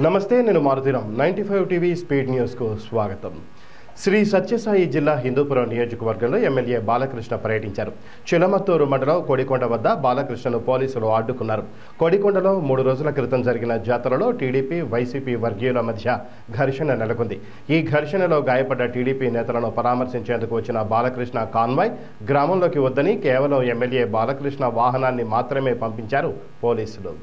నమస్తే, నేను Marutiram. 95 TV speed న్యూస్కు స్వాగతం. శ్రీ సత్యసాయి జిల్లా హిందూపురం నియోజకవర్గంలో ఎమ్మెల్యే బాలకృష్ణ పర్యటించారు. చిలమత్తూరు మండలం కొడికొండ వద్ద బాలకృష్ణను పోలీసులు అడ్డుకున్నారు. కొడికొండలో 3 రోజుల క్రితం జరిగిన జాతరలో టీడీపీ, వైసీపీ వర్గీయుల మధ్య ఘర్షణ నెలకొంది. ఈ ఘర్షణలో గాయపడ్డ టీడీపీ నేతలను పరామర్శించేందుకు వచ్చిన బాలకృష్ణ కాన్వాయ్ గ్రామంలోకి వద్దని కేవలం ఎమ్మెల్యే బాలకృష్ణ వాహనాన్ని మాత్రమే పంపించారు పోలీసులు.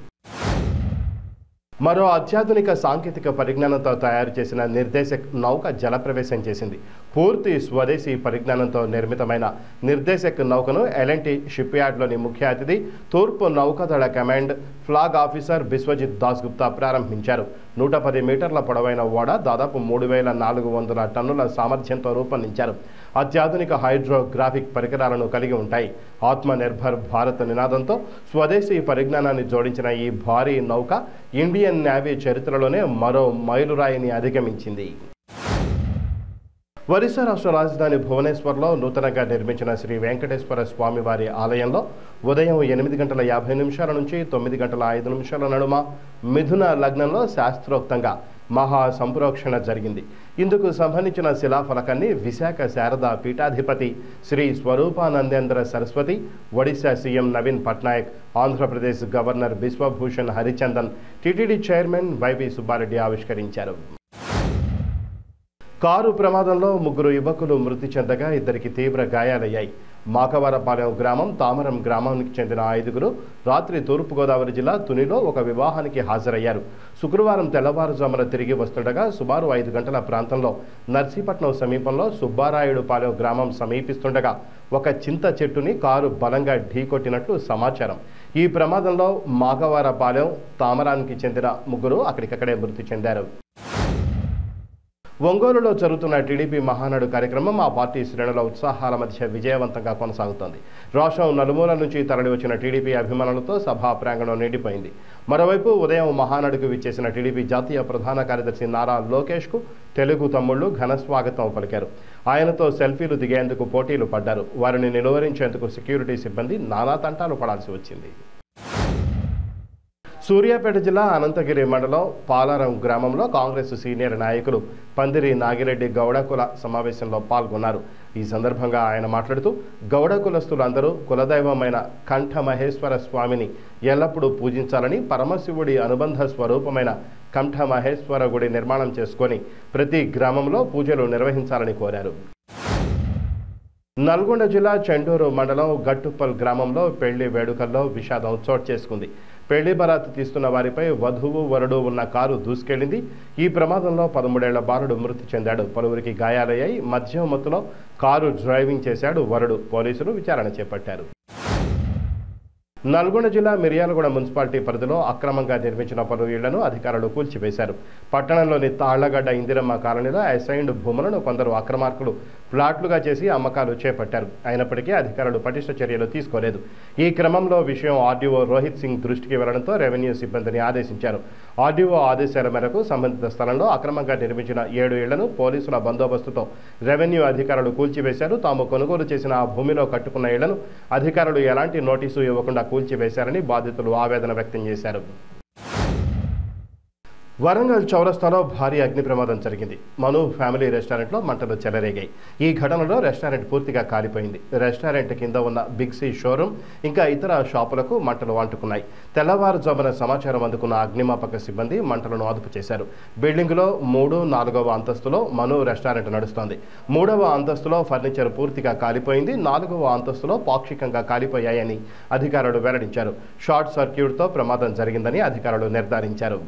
మరో అత్యాధునిక సాంకేతిక పరిజ్ఞానంతో తయారు చేసిన నిర్దేశక్ నౌక జలప్రవేశం చేసింది. పూర్తి స్వదేశీ పరిజ్ఞానంతో నిర్మితమైన నిర్దేశక్ నౌకను ఎల్ఎన్టీ షిప్ యార్డ్లోని ముఖ్య అతిథి తూర్పు నౌకాదళ command flag officer Biswajit Dasgupta ప్రారంభించారు. 110 మీటర్ల పొడవైన ఓడ దాదాపు 3400 టన్నుల సామర్థ్యంతో రూపొందించారు. అత్యాధునిక హైడ్రోగ్రాఫిక్ పరికరాలను కలిగి ఉంటాయి. ఆత్మనిర్భర్ భారత్ నినాదంతో స్వదేశీ పరిజ్ఞానాన్ని జోడించిన ఈ భారీ నౌక ఇండియన్ నేవీ చరిత్రలోనే మరో మైలురాయిని అధిగమించింది. ఒరిస్సా రాష్ట్ర రాజధాని భువనేశ్వర్లో నూతనంగా నిర్మించిన శ్రీ వెంకటేశ్వర స్వామివారి ఆలయంలో ఉదయం 8:50 నుంచి 9:05 నడుమ మిథున లగ్నంలో శాస్త్రోక్తంగా మహా సంప్రోక్షణ జరిగింది. ఇందుకు సంబంధించిన శిలాఫలకాన్ని విశాఖ శారదా పీఠాధిపతి Shri Swaroopanandendra Saraswati, Odisha CM Naveen Patnaik, Andhra Pradesh governor Biswabhusan Harichandan, TTD chairman YV Subba Reddy ఆవిష్కరించారు. కారు ప్రమాదంలో 3 యువకులు మృతి చెందగా 2కి తీవ్ర గాయాలయ్యాయి. మాకవరపాలెం గ్రామం, తామరం గ్రామానికి చెందిన 5గురు రాత్రి తూర్పుగోదావరి జిల్లా తునిలో ఒక వివాహానికి హాజరయ్యారు. శుక్రవారం తెల్లవారుజామున తిరిగి వస్తుండగా సుమారు 5 గంటల ప్రాంతంలో నర్సీపట్నం సమీపంలో సుబ్బారాయుడుపాలెం గ్రామం సమీపిస్తుండగా ఒక చింత చెట్టుని కారు బలంగా ఢీకొట్టినట్లు సమాచారం. ఈ ప్రమాదంలో మాకవరపాలెం, తామరానికి చెందిన 3 అక్కడికక్కడే మృతి చెందారు. ఒంగోలులో జరుగుతున్న టీడీపీ మహానాడు కార్యక్రమం ఆ పార్టీ శ్రేణుల ఉత్సాహాల మధ్య విజయవంతంగా కొనసాగుతోంది. రాష్ట్రం నలుమూలల నుంచి తరలివచ్చిన టీడీపీ అభిమానులతో సభా ప్రాంగణం నిండిపోయింది. మరోవైపు ఉదయం మహానాడుకు విచ్చేసిన టీడీపీ జాతీయ ప్రధాన కార్యదర్శి నారా లోకేష్కు తెలుగు తమ్ముళ్లు ఘన స్వాగతం పలికారు. ఆయనతో సెల్ఫీలు దిగేందుకు పోటీలు పడ్డారు. వారిని నిలువరించేందుకు సెక్యూరిటీ సిబ్బంది నానా తంటాలు పడాల్సి వచ్చింది. సూర్యాపేట జిల్లా అనంతగిరి మండలం పాలారం గ్రామంలో కాంగ్రెస్ సీనియర్ నాయకులు పందిరి నాగిరెడ్డి గౌడ కుల సమావేశంలో పాల్గొన్నారు. ఈ సందర్భంగా ఆయన మాట్లాడుతూ గౌడ కులస్తులందరూ కులదైవమైన కంఠ మహేశ్వర స్వామిని ఎల్లప్పుడూ పూజించాలని, పరమశివుడి అనుబంధ స్వరూపమైన కంఠ మహేశ్వర గుడి నిర్మాణం చేసుకొని ప్రతి గ్రామంలో పూజలు నిర్వహించాలని కోరారు. నల్గొండ జిల్లా చెండూరు మండలం గట్టుప్పల్ గ్రామంలో పెళ్లి వేడుకల్లో విషాదం చోటు చేసుకుంది. పెళ్లి బరాతు తీస్తున్న వారిపై వధువు, వరుడు ఉన్న కారు దూసుకెళ్లింది. ఈ ప్రమాదంలో 13 ఏళ్ల బాలుడు మృతి చెందాడు. పలువురికి గాయాలయ్యాయి. మద్యం మత్తులో కారు డ్రైవింగ్ చేశాడు వరుడు. పోలీసులు విచారణ చేపట్టారు. నల్గొండ జిల్లా మిర్యాలగూడ మున్సిపాలిటీ పరిధిలో అక్రమంగా నిర్మించిన పలు ఇళ్లను అధికారులు కూల్చివేశారు. పట్టణంలోని తాళ్లగడ్డ ఇందిరమ్మ కాలనీలో అసైన్డ్ భూములను కొందరు అక్రమార్కులు ఫ్లాట్లుగా చేసి అమ్మకాలు చేపట్టారు. అయినప్పటికీ అధికారులు పటిష్ట చర్యలు తీసుకోలేదు. ఈ క్రమంలో విషయం ఆర్డీఓ రోహిత్ సింగ్ దృష్టికి వెళ్లడంతో రెవెన్యూ సిబ్బందిని ఆదేశించారు. ఆర్డీఓ ఆదేశాల మేరకు సంబంధిత స్థలంలో అక్రమంగా నిర్మించిన 7 ఇళ్లను పోలీసుల బందోబస్తుతో రెవెన్యూ అధికారులు కూల్చివేశారు. తాము కొనుగోలు చేసిన ఆ భూమిలో కట్టుకున్న ఇళ్లను అధికారులు ఎలాంటి నోటీసు ఇవ్వకుండా కూల్చివేశారని బాధితులు ఆవేదన వ్యక్తం చేశారు. వరంగల్ చౌరస్తాలో భారీ అగ్ని ప్రమాదం జరిగింది. మను ఫ్యామిలీ రెస్టారెంట్లో మంటలు చెలరేగాయి. ఈ ఘటనలో రెస్టారెంట్ పూర్తిగా కాలిపోయింది. రెస్టారెంట్ కింద ఉన్న బిగ్ సి షోరూమ్ ఇంకా ఇతర షాపులకు మంటలు అంటుకున్నాయి. తెల్లవారుజామున సమాచారం అందుకున్న అగ్నిమాపక సిబ్బంది మంటలను అదుపు చేశారు. బిల్డింగులో 3, 4వ అంతస్తులో మను రెస్టారెంట్ నడుస్తోంది. 3వ అంతస్తులో ఫర్నిచర్ పూర్తిగా కాలిపోయింది. 4వ అంతస్తులో పాక్షికంగా కాలిపోయాయని అధికారులు వెల్లడించారు. షార్ట్ సర్క్యూట్తో ప్రమాదం జరిగిందని అధికారులు నిర్ధారించారు.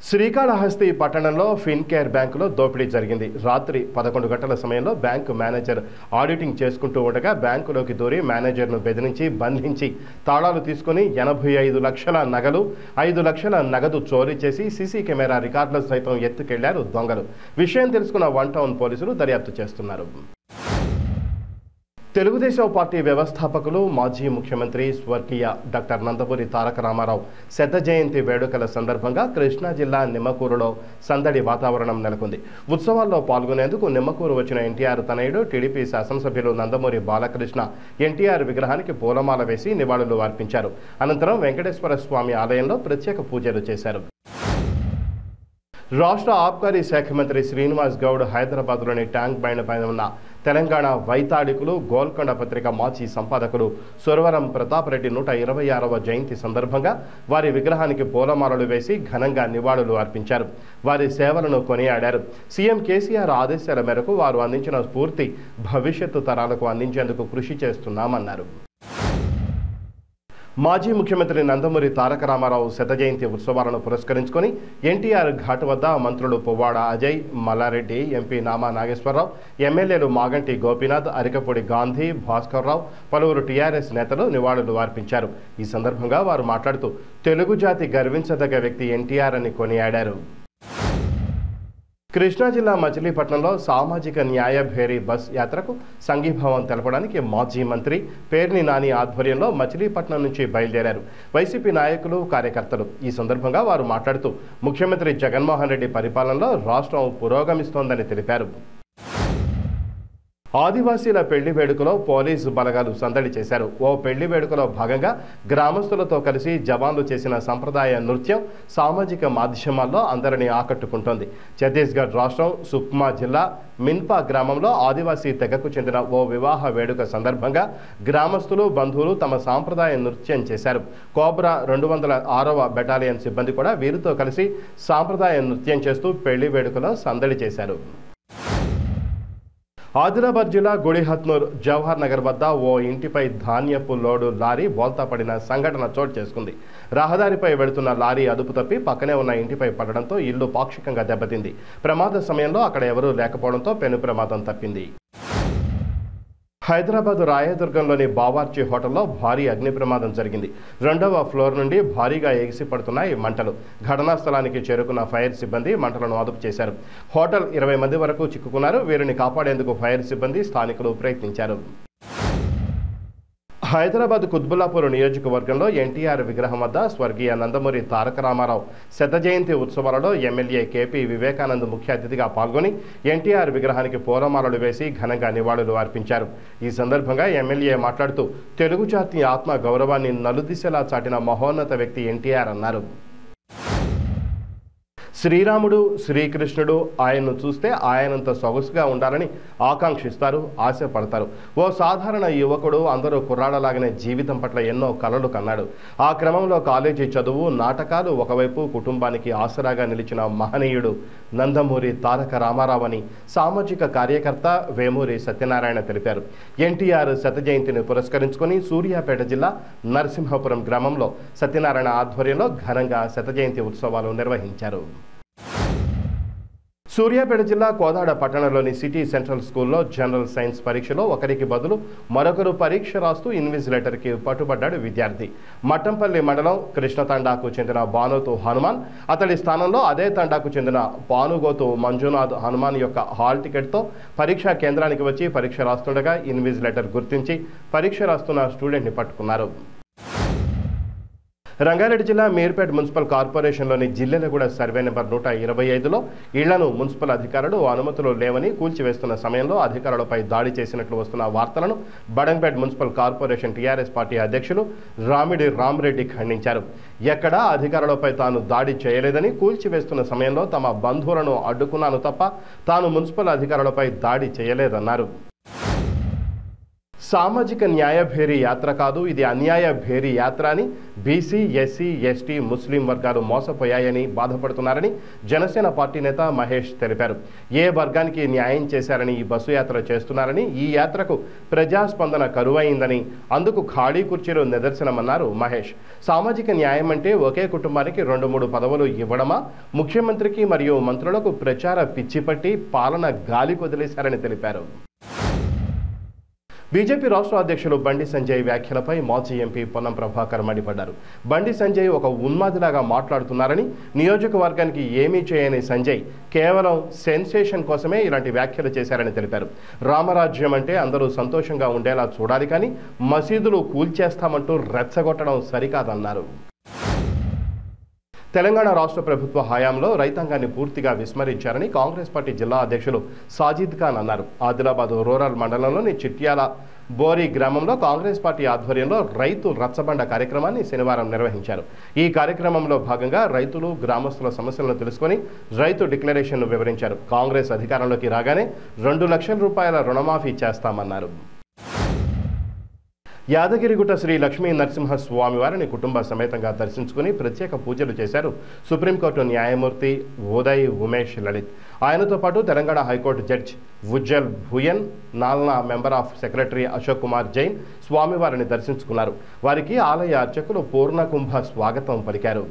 శ్రీకాళహస్తి పట్టణంలో ఫిన్కేర్ బ్యాంకులో దోపిడీ జరిగింది. రాత్రి 11 గంటల సమయంలో బ్యాంకు మేనేజర్ ఆడిటింగ్ చేసుకుంటూ ఉండగా బ్యాంకులోకి దూరి మేనేజర్ను బెదిరించి బంధించి తాళాలు తీసుకుని 85 లక్షల నగలు, 5 లక్షల నగదు చోరీ చేసి సీసీ కెమెరా రికార్డులు సైతం ఎత్తుకెళ్లారు దొంగలు. విషయం తెలుసుకున్న 1 టౌన్ పోలీసులు దర్యాప్తు చేస్తున్నారు. తెలుగుదేశం పార్టీ వ్యవస్థాపకులు, మాజీ ముఖ్యమంత్రి స్వర్గీయ డాక్టర్ నందమూరి తారక రామారావు శత జయంతి వేడుకల సందర్భంగా కృష్ణా జిల్లా నిమ్మకూరులో సందడి వాతావరణం నెలకొంది. ఉత్సవాల్లో పాల్గొనేందుకు నిమ్మకూరు వచ్చిన ఎన్టీఆర్ తనయుడు టీడీపీ శాసనసభ్యులు నందమూరి బాలకృష్ణ ఎన్టీఆర్ విగ్రహానికి పూలమాల వేసి నివాళులు అర్పించారు. అనంతరం వెంకటేశ్వర స్వామి ఆలయంలో ప్రత్యేక పూజలు చేశారు. రాష్ట్ర ఆబ్కారీ శాఖ మంత్రి శ్రీనివాస్ గౌడ్ హైదరాబాద్లోని ట్యాంక్ బండ్ పైన ఉన్న తెలంగాణ వైతాళికులు గోల్కొండ పత్రిక మాజీ సంపాదకులు సురవరం ప్రతాప్ రెడ్డి 126వ జయంతి సందర్భంగా వారి విగ్రహానికి పూలమాలలు వేసి ఘనంగా నివాళులు అర్పించారు. వారి సేవలను కొనియాడారు. సీఎం కేసీఆర్ ఆదేశాల మేరకు వారు అందించిన స్ఫూర్తి భవిష్యత్తు తరాలకు అందించేందుకు కృషి చేస్తున్నామన్నారు. మాజీ ముఖ్యమంత్రి నందమూరి తారక రామారావు శత జయంతి ఉత్సవాలను పురస్కరించుకొని ఎన్టీఆర్ ఘాట్ వద్ద మంత్రులు పువ్వాడ అజయ్, మల్లారెడ్డి, ఎంపీ నామా నాగేశ్వరరావు, ఎమ్మెల్యేలు మాగంటి గోపీనాథ్, అరికపూడి గాంధీ, భాస్కర్రావు, పలువురు టీఆర్ఎస్ నేతలు నివాళులు అర్పించారు. ఈ సందర్భంగా వారు మాట్లాడుతూ తెలుగు జాతి గర్వించదగ్గ వ్యక్తి ఎన్టీఆర్ అని కొనియాడారు. కృష్ణా జిల్లా మచిలీపట్నంలో సామాజిక న్యాయ భేరీ బస్ యాత్రకు సంఘీభావం తెలపడానికి మాజీ మంత్రి పేర్ని నాని ఆధ్వర్యంలో మచిలీపట్నం నుంచి బయలుదేరారు వైసీపీ నాయకులు, కార్యకర్తలు. ఈ సందర్భంగా వారు మాట్లాడుతూ ముఖ్యమంత్రి జగన్మోహన్ రెడ్డి పరిపాలనలో రాష్ట్రం పురోగమిస్తోందని తెలిపారు. ఆదివాసీల పెళ్లి వేడుకలో పోలీసు బలగాలు సందడి చేశారు. ఓ పెళ్లి వేడుకలో భాగంగా గ్రామస్తులతో కలిసి జవాన్లు చేసిన సంప్రదాయ నృత్యం సామాజిక మాధ్యమాల్లో అందరినీ ఆకట్టుకుంటోంది. ఛత్తీస్గఢ్ రాష్ట్రం సుక్మా జిల్లా మిన్పా గ్రామంలో ఆదివాసీ తెగకు చెందిన ఓ వివాహ వేడుక సందర్భంగా గ్రామస్తులు, బంధువులు తమ సాంప్రదాయ నృత్యం చేశారు. కోబ్రా 206వ బెటాలియన్ సిబ్బంది కూడా వీరితో కలిసి సాంప్రదాయ నృత్యం చేస్తూ పెళ్లి వేడుకలో సందడి చేశారు. ఆదిలాబాద్ జిల్లా గుడిహత్నూర్ జవహర్ నగర్ వద్ద ఓ ఇంటిపై ధాన్యపు లోడు లారీ బోల్తా పడిన సంఘటన చోటు చేసుకుంది. రహదారిపై వెళుతున్న లారీ అదుపు తప్పి పక్కనే ఉన్న ఇంటిపై పడడంతో ఇల్లు పాక్షికంగా దెబ్బతింది. ప్రమాద సమయంలో అక్కడ ఎవరూ లేకపోవడంతో పెను ప్రమాదం తప్పింది. హైదరాబాద్ రాయదుర్గంలోని బావార్చి హోటల్లో భారీ అగ్ని ప్రమాదం జరిగింది. 2వ ఫ్లోర్ నుండి భారీగా ఎగిసిపడుతున్నాయి మంటలు. ఘటనా స్థలానికి చేరుకున్న ఫైర్ సిబ్బంది మంటలను అదుపు చేశారు. హోటల్ 20 మంది వరకు చిక్కుకున్నారు. వీరిని కాపాడేందుకు ఫైర్ సిబ్బంది, స్థానికులు ప్రయత్నించారు. హైదరాబాద్ కుత్బుల్లాపూర్ నియోజకవర్గంలో ఎన్టీఆర్ విగ్రహం వద్ద స్వర్గీయ నందమూరి తారక రామారావు శత జయంతి ఉత్సవాలలో ఎమ్మెల్యే కేపీ వివేకానంద్ ముఖ్య అతిథిగా పాల్గొని ఎన్టీఆర్ విగ్రహానికి పూలమాలలు వేసి ఘనంగా నివాళులు అర్పించారు. ఈ సందర్భంగా ఎమ్మెల్యే మాట్లాడుతూ తెలుగు జాతి ఆత్మ గౌరవాన్ని నలుదిశలా చాటిన మహోన్నత వ్యక్తి ఎన్టీఆర్ అన్నారు. శ్రీరాముడు, శ్రీకృష్ణుడు ఆయన్ను చూస్తే ఆయనంత సొగసుగా ఉండాలని ఆకాంక్షిస్తారు, ఆశపడతారు. ఓ సాధారణ యువకుడు అందరూ కుర్రాడలాగానే జీవితం పట్ల ఎన్నో కలలు కన్నాడు. ఆ క్రమంలో కాలేజీ చదువు, నాటకాలు ఒకవైపు కుటుంబానికి ఆసరాగా నిలిచిన మహనీయుడు నందమూరి తారక రామారావు అని సామాజిక కార్యకర్త వేమూరి సత్యనారాయణ తెలిపారు. ఎన్టీఆర్ శత జయంతిని పురస్కరించుకొని సూర్యాపేట జిల్లా నరసింహపురం గ్రామంలో సత్యనారాయణ ఆధ్వర్యంలో ఘనంగా శత జయంతి ఉత్సవాలు నిర్వహించారు. సూర్యాపేట జిల్లా కోదాడ పట్టణంలోని సిటీ సెంట్రల్ స్కూల్లో జనరల్ సైన్స్ పరీక్షలో ఒకరికి బదులు మరొకరు పరీక్ష రాస్తూ ఇన్విజిలేటర్కి పట్టుబడ్డాడు విద్యార్థి. మట్టంపల్లి మండలం కృష్ణతండాకు చెందిన బానోతు హనుమాన్, అతడి స్థానంలో అదే తండాకు చెందిన పానుగోతు మంజునాథ్ హనుమాన్ యొక్క హాల్ టికెట్తో పరీక్షా కేంద్రానికి వచ్చి పరీక్ష రాస్తుండగా ఇన్విజిలేటర్ గుర్తించి పరీక్ష రాస్తున్న స్టూడెంట్ని పట్టుకున్నారు. రంగారెడ్డి జిల్లా మీర్పేట్ మున్సిపల్ కార్పొరేషన్లోని జిల్లెలగూడ సర్వే నెంబర్ 125లో ఇళ్లను మున్సిపల్ అధికారులు అనుమతులు లేవని కూల్చివేస్తున్న సమయంలో అధికారులపై దాడి చేసినట్లు వస్తున్న వార్తలను Badangpet municipal corporation TRS party అధ్యక్షులు రామిడి రామరెడ్డి ఖండించారు. ఎక్కడా అధికారులపై తాను దాడి చేయలేదని, కూల్చివేస్తున్న సమయంలో తమ బంధువులను అడ్డుకున్నాను తప్ప తాను మున్సిపల్ అధికారులపై దాడి చేయలేదన్నారు. సామాజిక న్యాయ భేరీ యాత్ర కాదు, ఇది అన్యాయ భేరీ యాత్ర అని బీసీ, ఎస్సీ, ఎస్టీ, ముస్లిం వర్గాలు మోసపోయాయని బాధపడుతున్నారని జనసేన పార్టీ నేత మహేష్ తెలిపారు. ఏ వర్గానికి న్యాయం చేశారని ఈ బస్సు యాత్ర చేస్తున్నారని, ఈ యాత్రకు ప్రజాస్పందన కరువైందని, అందుకు ఖాళీ కుర్చీలు నిదర్శనమన్నారు మహేష్. సామాజిక న్యాయం అంటే ఒకే కుటుంబానికి 2-3 పదవులు ఇవ్వడమా? ముఖ్యమంత్రికి మరియు మంత్రులకు ప్రచార పిచ్చిపట్టి పాలన గాలి కొదిలేశారని తెలిపారు. బీజేపీ రాష్ట్ర అధ్యక్షులు బండి సంజయ్ వ్యాఖ్యలపై మాజీ ఎంపీ పొన్నం ప్రభాకర్ మండిపడ్డారు. బండి సంజయ్ ఒక ఉన్మాదిలాగా మాట్లాడుతున్నారని, నియోజకవర్గానికి ఏమీ చేయని సంజయ్ కేవలం సెన్సేషన్ కోసమే ఇలాంటి వ్యాఖ్యలు చేశారని తెలిపారు. రామరాజ్యం అంటే అందరూ సంతోషంగా ఉండేలా చూడాలి, కానీ మసీదులు కూల్చేస్తామంటూ రెచ్చగొట్టడం సరికాదన్నారు. తెలంగాణ రాష్ట్ర ప్రభుత్వ హయాంలో రైతాంగాన్ని పూర్తిగా విస్మరించారని కాంగ్రెస్ పార్టీ జిల్లా అధ్యక్షులు సాజిద్ ఖాన్ అన్నారు. ఆదిలాబాద్ రూరల్ మండలంలోని చిట్యాల బోరి గ్రామంలో కాంగ్రెస్ పార్టీ ఆధ్వర్యంలో రైతు రచ్చబండ కార్యక్రమాన్ని శనివారం నిర్వహించారు. ఈ కార్యక్రమంలో భాగంగా రైతులు గ్రామస్తుల సమస్యలను తెలుసుకొని రైతు డిక్లరేషన్ను వివరించారు. కాంగ్రెస్ అధికారంలోకి రాగానే 2 లక్షల రూపాయల రుణమాఫీ చేస్తామన్నారు. యాదగిరిగుట్ట శ్రీ లక్ష్మీ నరసింహస్వామి వారిని కుటుంబ సమేతంగా దర్శించుకుని ప్రత్యేక పూజలు చేశారు సుప్రీంకోర్టు న్యాయమూర్తి ఉదయ్ ఉమేష్ లలిత్. ఆయనతో పాటు Telangana high court judge Ujjal Bhuyan, NALSA member of secretary Ashok Kumar Jain స్వామివారిని దర్శించుకున్నారు. వారికి ఆలయ అర్చకులు పూర్ణకుంభ స్వాగతం పలికారు.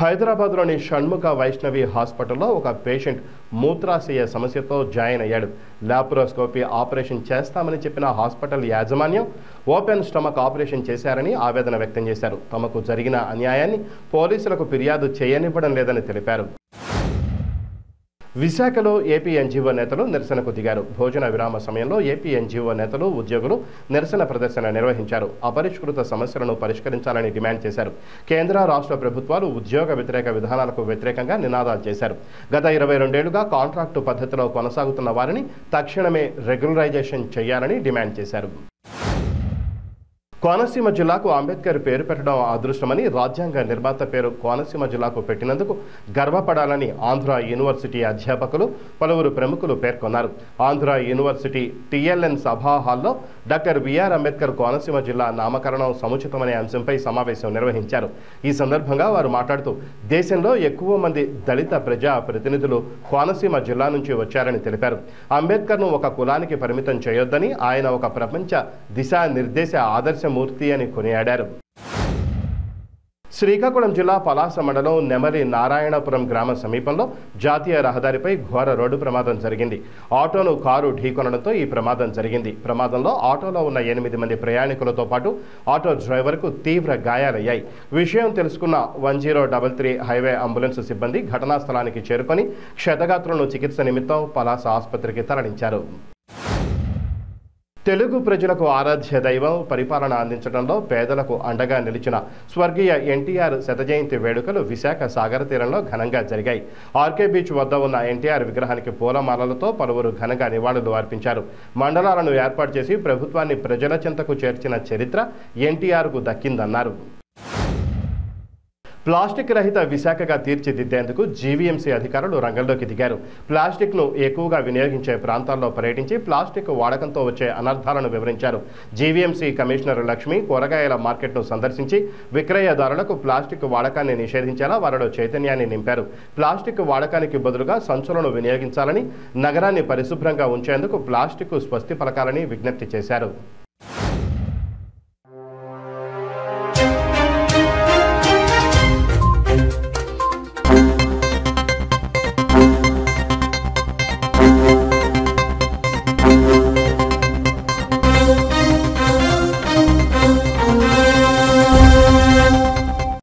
హైదరాబాద్లోని షణ్ముఖ వైష్ణవి హాస్పిటల్లో ఒక పేషెంట్ మూత్రాశయ సమస్యతో జాయిన్ అయ్యాడు. లాప్రోస్కోపీ ఆపరేషన్ చేస్తామని చెప్పిన హాస్పిటల్ యాజమాన్యం ఓపెన్ స్టమక్ ఆపరేషన్ చేశారని ఆవేదన వ్యక్తం చేశారు. తమకు జరిగిన అన్యాయాన్ని పోలీసులకు ఫిర్యాదు చేయనివ్వడం లేదని తెలిపారు. విశాఖలో ఏపీ ఎన్జీఓ నేతలు నిరసనకు దిగారు. భోజన విరామ సమయంలో ఏపీ ఎన్జీఓ నేతలు, ఉద్యోగులు నిరసన ప్రదర్శన నిర్వహించారు. అపరిష్కృత సమస్యలను పరిష్కరించాలని డిమాండ్ చేశారు. కేంద్ర రాష్ట్ర ప్రభుత్వాలు ఉద్యోగ వ్యతిరేక విధానాలకు వ్యతిరేకంగా నినాదాలు చేశారు. గత 22 ఏళ్లుగా కాంట్రాక్టు పద్ధతిలో కొనసాగుతున్న వారిని తక్షణమే రెగ్యులరైజేషన్ చేయాలని డిమాండ్ చేశారు. కోనసీమ జిల్లాకు అంబేద్కర్ పేరు పెట్టడం అదృష్టమని, రాజ్యాంగ నిర్మాత పేరు కోనసీమ జిల్లాకు పెట్టినందుకు గర్వపడాలని ఆంధ్ర యూనివర్సిటీ అధ్యాపకులు, పలువురు ప్రముఖులు పేర్కొన్నారు. ఆంధ్ర యూనివర్సిటీ టిఎల్ఎన్ సభా హాల్లో డాక్టర్ బిఆర్ అంబేద్కర్ కోనసీమ జిల్లా నామకరణం సముచితమనే అంశంపై సమావేశం నిర్వహించారు. ఈ సందర్భంగా వారు మాట్లాడుతూ దేశంలో ఎక్కువ మంది దళిత ప్రజా ప్రతినిధులు కోనసీమ జిల్లా నుంచి వచ్చారని తెలిపారు. అంబేద్కర్ను ఒక కులానికి పరిమితం చేయొద్దని, ఆయన ఒక ప్రపంచ దిశానిర్దేశ ఆదర్శ మూర్తి అని కొనియాడారు. శ్రీకాకుళం జిల్లా పలాస మండలం నెమలి నారాయణపురం గ్రామ సమీపంలో జాతీయ రహదారిపై ఘోర రోడ్డు ప్రమాదం జరిగింది. ఆటోను కారు ఢీకొనడంతో ఈ ప్రమాదం జరిగింది. ప్రమాదంలో ఆటోలో ఉన్న 8 మంది ప్రయాణికులతో పాటు ఆటో డ్రైవర్కు తీవ్ర గాయాలయ్యాయి. విషయం తెలుసుకున్న 1033 హైవే అంబులెన్స్ సిబ్బంది ఘటనా స్థలానికి చేరుకొని క్షతగాత్రులను చికిత్స నిమిత్తం పలాస ఆసుపత్రికి తరలించారు. తెలుగు ప్రజలకు ఆరాధ్య దైవం, పరిపాలన అందించడంలో పేదలకు అండగా నిలిచిన స్వర్గీయ ఎన్టీఆర్ శతజయంతి వేడుకలు విశాఖ సాగర తీరంలో ఘనంగా జరిగాయి. ఆర్కే బీచ్ వద్ద ఉన్న ఎన్టీఆర్ విగ్రహానికి పూలమాలలతో పలువురు ఘనంగా నివాళులు అర్పించారు. మండలాలను ఏర్పాటు చేసి ప్రభుత్వాన్ని ప్రజల చెంతకు చేర్చిన చరిత్ర ఎన్టీఆర్కు దక్కిందన్నారు. ప్లాస్టిక్ రహిత విశాఖగా తీర్చిదిద్దేందుకు జీవీఎంసీ అధికారులు రంగంలోకి దిగారు. ప్లాస్టిక్ను ఎక్కువగా వినియోగించే ప్రాంతాల్లో పర్యటించి ప్లాస్టిక్ వాడకంతో వచ్చే అనర్థాలను వివరించారు. జీవీఎంసీ కమిషనర్ లక్ష్మి కూరగాయల మార్కెట్ను సందర్శించి విక్రయదారులకు ప్లాస్టిక్ వాడకాన్ని నిషేధించేలా వారిలో చైతన్యాన్ని నింపారు. ప్లాస్టిక్ వాడకానికి బదులుగా సంచులను వినియోగించాలని, నగరాన్ని పరిశుభ్రంగా ఉంచేందుకు ప్లాస్టిక్ స్వస్తి పలకాలని విజ్ఞప్తి చేశారు.